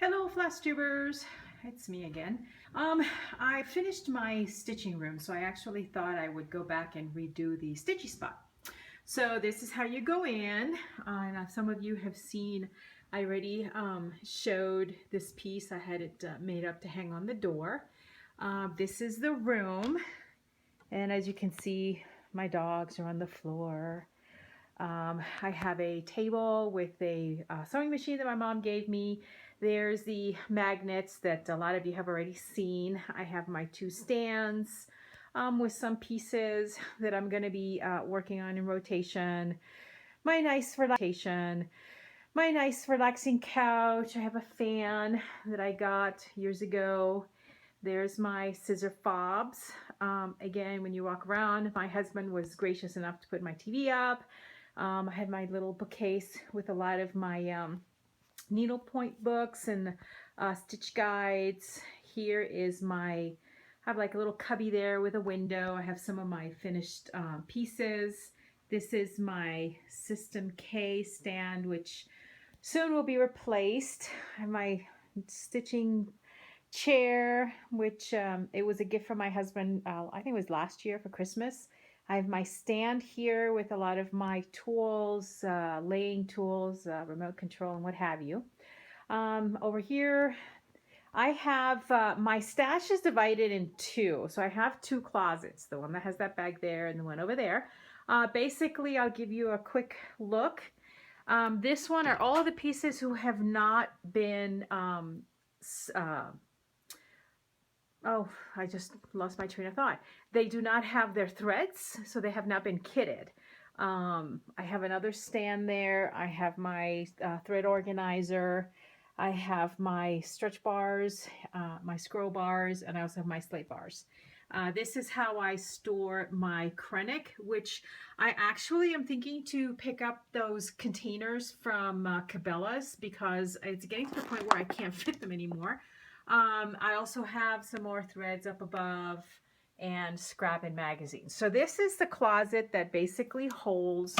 Hello Flash Tubers, it's me again. I finished my stitching room, so I actually thought I would go back and redo the stitchy spot. So this is how you go in, and some of you have seen, I already showed this piece. I had it made up to hang on the door. This is the room, and as you can see, my dogs are on the floor. I have a table with a sewing machine that my mom gave me. There's the magnets that a lot of you have already seen. I have my two stands with some pieces that I'm going to be working on in rotation. My nice relaxing couch. I have a fan that I got years ago. There's my scissor fobs. Again, when you walk around, my husband was gracious enough to put my TV up. I had my little bookcase with a lot of my needlepoint books and stitch guides. Here is I have like a little cubby there with a window. I have some of my finished pieces. This is my System K stand, which soon will be replaced. I have my stitching chair, which it was a gift from my husband, I think it was last year for Christmas. I have my stand here with a lot of my tools, laying tools, remote control, and what have you. Over here, I have my stash is divided in two. So I have two closets, the one that has that bag there and the one over there. Basically, I'll give you a quick look. This one are all of the pieces who have not been oh, I just lost my train of thought. They do not have their threads, so they have not been kitted. I have another stand there. I have my thread organizer. I have my stretch bars, my scroll bars, and I also have my slate bars. This is how I store my Krennic, which I actually am thinking to pick up those containers from Cabela's because it's getting to the point where I can't fit them anymore. I also have some more threads up above and scrap and magazines. So this is the closet that basically holds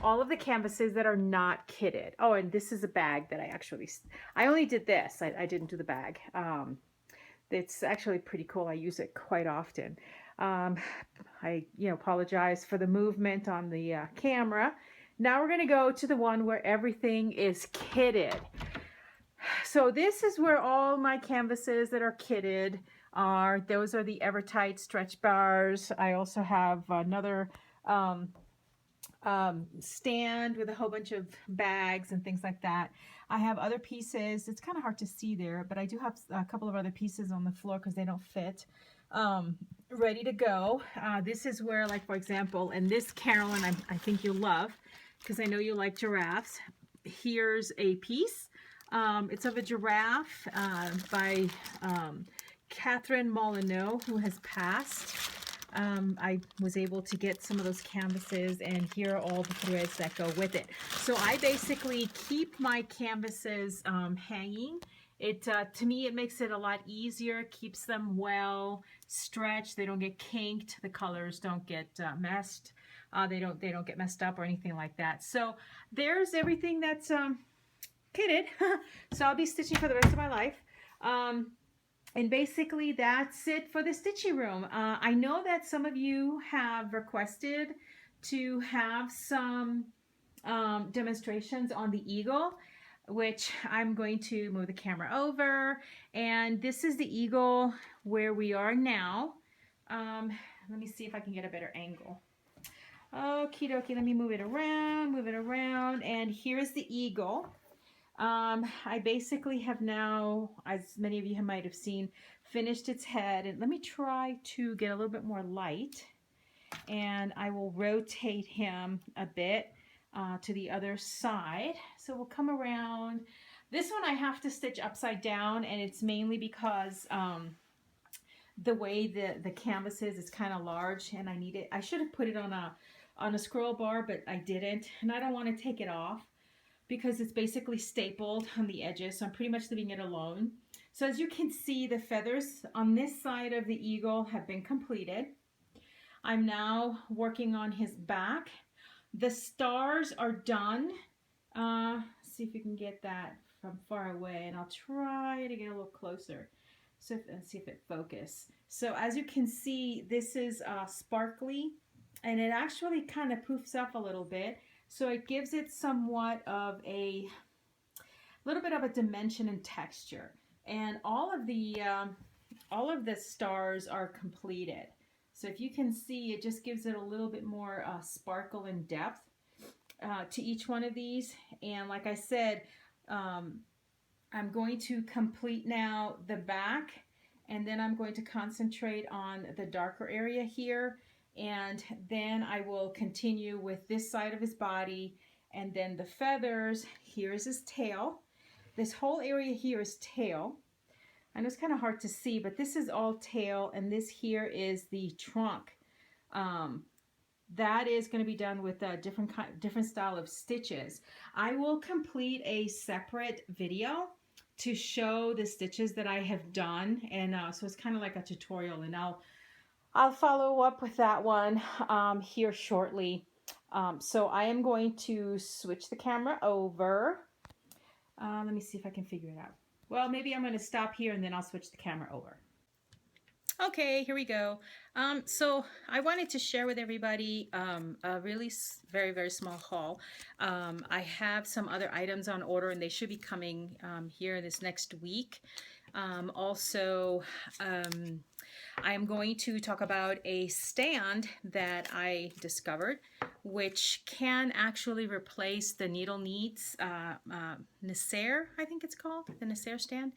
all of the canvases that are not kitted. Oh, and this is a bag that I only did this. I didn't do the bag. It's actually pretty cool. I use it quite often. I apologize for the movement on the camera. Now we're going to go to the one where everything is kitted. So this is where all my canvases that are kitted are. Those are the Evertight stretch bars. I also have another stand with a whole bunch of bags and things like that. I have other pieces. It's kind of hard to see there, but I do have a couple of other pieces on the floor because they don't fit. Ready to go. This is where, like, for example, and this, Carolyn, I think you'll love because I know you like giraffes. Here's a piece. It's of a giraffe by Catherine Molyneux, who has passed. I was able to get some of those canvases, and here are all the threads that go with it. So I basically keep my canvases hanging. To me, it makes it a lot easier, keeps them well stretched. They don't get kinked. The colors don't get messed. They don't get messed up or anything like that. So there's everything that's kitted. So I'll be stitching for the rest of my life. And basically that's it for the stitching room. I know that some of you have requested to have some demonstrations on the Eagle, which I'm going to move the camera over. And this is the Eagle where we are now. Let me see if I can get a better angle. Okie dokie, let me move it around, and here's the Eagle. I basically have now, as many of you might have seen, finished its head. And let me try to get a little bit more light. And I will rotate him a bit to the other side. So we'll come around. This one I have to stitch upside down, and it's mainly because the way the canvas is, it's kind of large, and I should have put it on a scroll bar, but I didn't. And I don't want to take it off, because it's basically stapled on the edges, so I'm pretty much leaving it alone. So as you can see, the feathers on this side of the Eagle have been completed. I'm now working on his back. The stars are done. See if you can get that from far away, and I'll try to get a little closer. So and see if it focuses. So as you can see, this is sparkly, and it actually kind of poofs up a little bit. So it gives it somewhat of a little bit of a dimension and texture. And all of the stars are completed. So if you can see, it just gives it a little bit more sparkle and depth to each one of these. And like I said, I'm going to complete now the back, and then I'm going to concentrate on the darker area here, and then I will continue with this side of his body, and then the feathers. Here's his tail. This whole area here is tail. I know it's kind of hard to see, but this is all tail, and this here is the trunk. That is going to be done with a different style of stitches. I will complete a separate video to show the stitches that I have done, and so it's kind of like a tutorial, and I'll follow up with that one here shortly. So I am going to switch the camera over. Let me see if I can figure it out. Well, maybe I'm going to stop here and then I'll switch the camera over. Okay, here we go. So I wanted to share with everybody a really very, very small haul. I have some other items on order, and they should be coming here this next week. Also, I am going to talk about a stand that I discovered, which can actually replace the Needle Needs Nasser, I think it's called, the Nasser stand.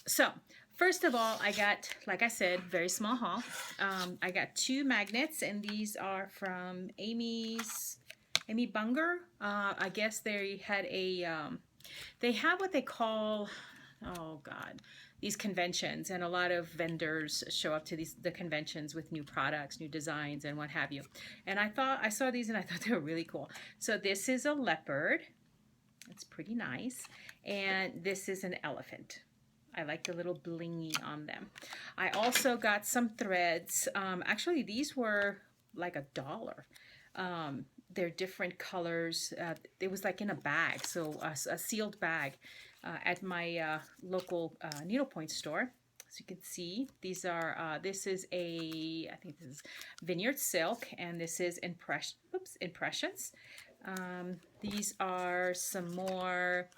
So first of all, I got, like I said, very small haul. I got 2 magnets, and these are from Amy Bunger. I guess they had they have what they call, oh God, these conventions, and a lot of vendors show up to the conventions with new products, new designs, and what have you. And I saw these and I thought they were really cool. So this is a leopard. It's pretty nice. And this is an elephant. I like the little blingy on them. I also got some threads. Actually, these were like $1. They're different colors. It was like in a bag, so a sealed bag at my local needlepoint store. As you can see, these are, this is I think this is Vineyard Silk, and this is Impressions. These are some more,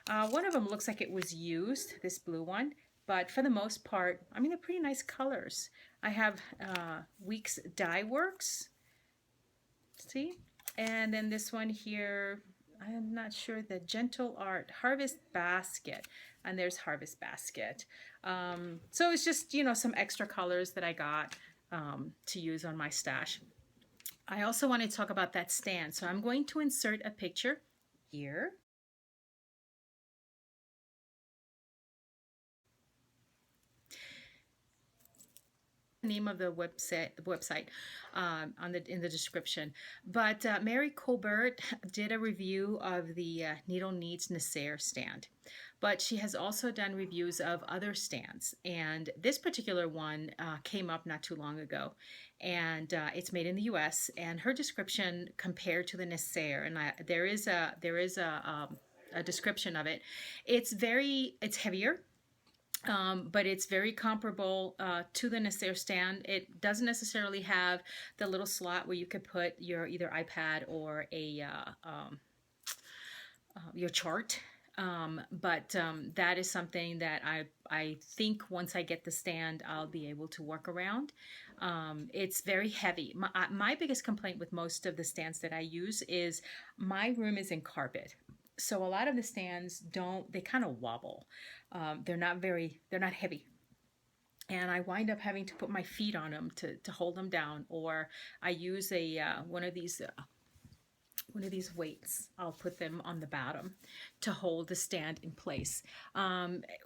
one of them looks like it was used, this blue one, but for the most part, I mean, they're pretty nice colors. I have Weeks Dye Works, see? And then this one here, I'm not sure, the Gentle Art Harvest Basket, and there's Harvest Basket. So it's just, you know, some extra colors that I got to use on my stash. I also want to talk about that stand, so I'm going to insert a picture here. Name of the website in the description. But Mary Colbert did a review of the Needle Needs Nasser stand, but she has also done reviews of other stands, and this particular one came up not too long ago, and it's made in the US, and her description compared to the Nasser, and there is a description of it. It's heavier. But it's very comparable to the Nasser stand. It doesn't necessarily have the little slot where you could put your either iPad or your chart. But that is something that I think once I get the stand, I'll be able to work around. It's very heavy. My biggest complaint with most of the stands that I use is my room is in carpet. So a lot of the stands they kind of wobble. They're not heavy. And I wind up having to put my feet on them to hold them down, or I use one of these weights. I'll put them on the bottom to hold the stand in place,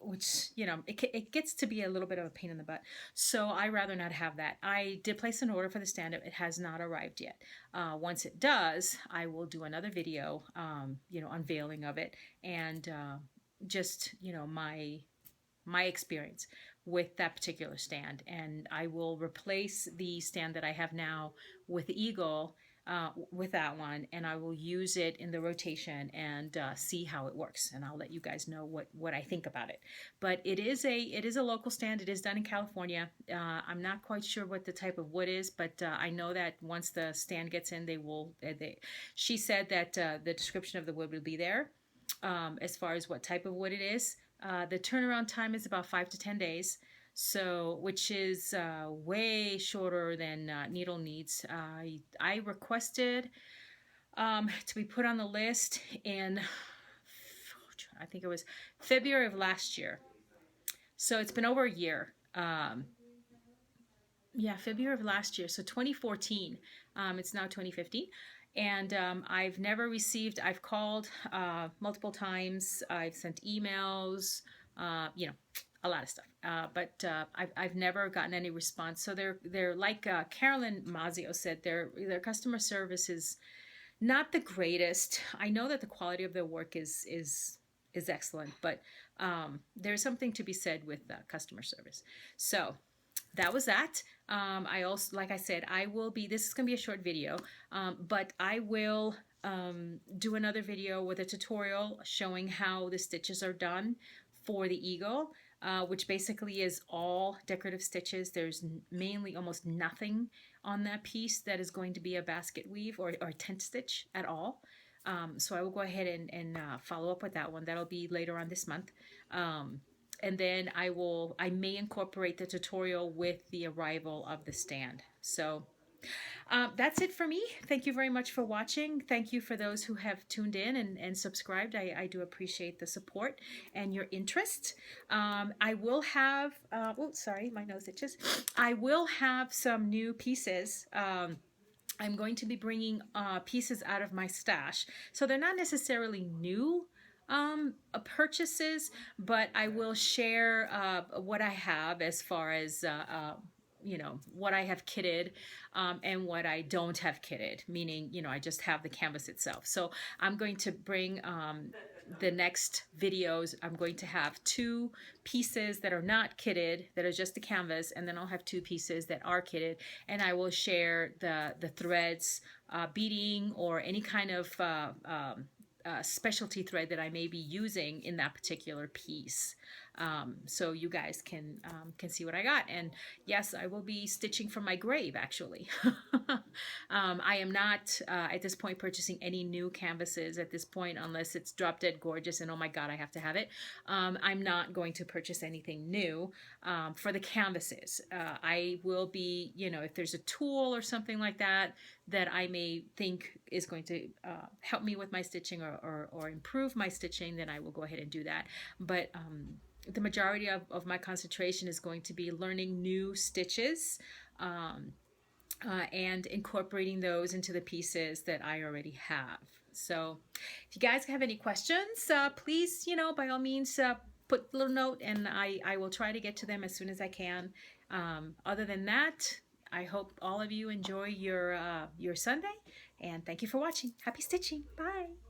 which, you know, it gets to be a little bit of a pain in the butt. So I rather not have that. I did place an order for the stand. It has not arrived yet. Once it does, I will do another video, you know, unveiling of it, and just, you know, my experience with that particular stand. And I will replace the stand that I have now with the Eagle. with that one, and I will use it in the rotation and see how it works, and I'll let you guys know what I think about it. But it is a local stand. It is done in California. I'm not quite sure what the type of wood is, but I know that once the stand gets in, she said that the description of the wood will be there, as far as what type of wood it is. The turnaround time is about 5 to 10 days. So, which is way shorter than needle needs. I requested to be put on the list in, I think it was February of last year. So it's been over a year. Yeah, February of last year. So 2014. It's now 2015. And I've never received, I've called multiple times. I've sent emails, a lot of stuff. But I've never gotten any response. So they're like Carolyn Mazio said, their customer service is not the greatest. I know that the quality of their work is excellent, but there's something to be said with customer service. So that was that. I also, like I said, this is going to be a short video, but I will do another video with a tutorial showing how the stitches are done for the eagle, which basically is all decorative stitches. There's mainly almost nothing on that piece that is going to be a basket weave or tent stitch at all. So I will go ahead and follow up with that one. That'll be later on this month. And then I may incorporate the tutorial with the arrival of the stand. So that's it for me. Thank you very much for watching. Thank you for those who have tuned in and subscribed. I do appreciate the support and your interest. I will have, oh, sorry, my nose itches. I will have some new pieces. I'm going to be bringing pieces out of my stash. So they're not necessarily new purchases, but I will share what I have as far as what I have kitted and what I don't have kitted, meaning I just have the canvas itself. So I'm going to bring the next videos. I'm going to have 2 pieces that are not kitted, that are just the canvas, and then I'll have 2 pieces that are kitted, and I will share the threads, beading, or any kind of specialty thread that I may be using in that particular piece, so you guys can see what I got. And yes, I will be stitching from my grave, actually. I am not at this point purchasing any new canvases at this point, unless it's drop dead gorgeous and oh my god, I have to have it. I'm not going to purchase anything new for the canvases. I will be, if there's a tool or something like that that I may think is going to help me with my stitching or improve my stitching, then I will go ahead and do that. But the majority of my concentration is going to be learning new stitches and incorporating those into the pieces that I already have. So if you guys have any questions, please, by all means, put a little note, and I will try to get to them as soon as I can. Other than that, I hope all of you enjoy your Sunday, and thank you for watching. Happy stitching. Bye.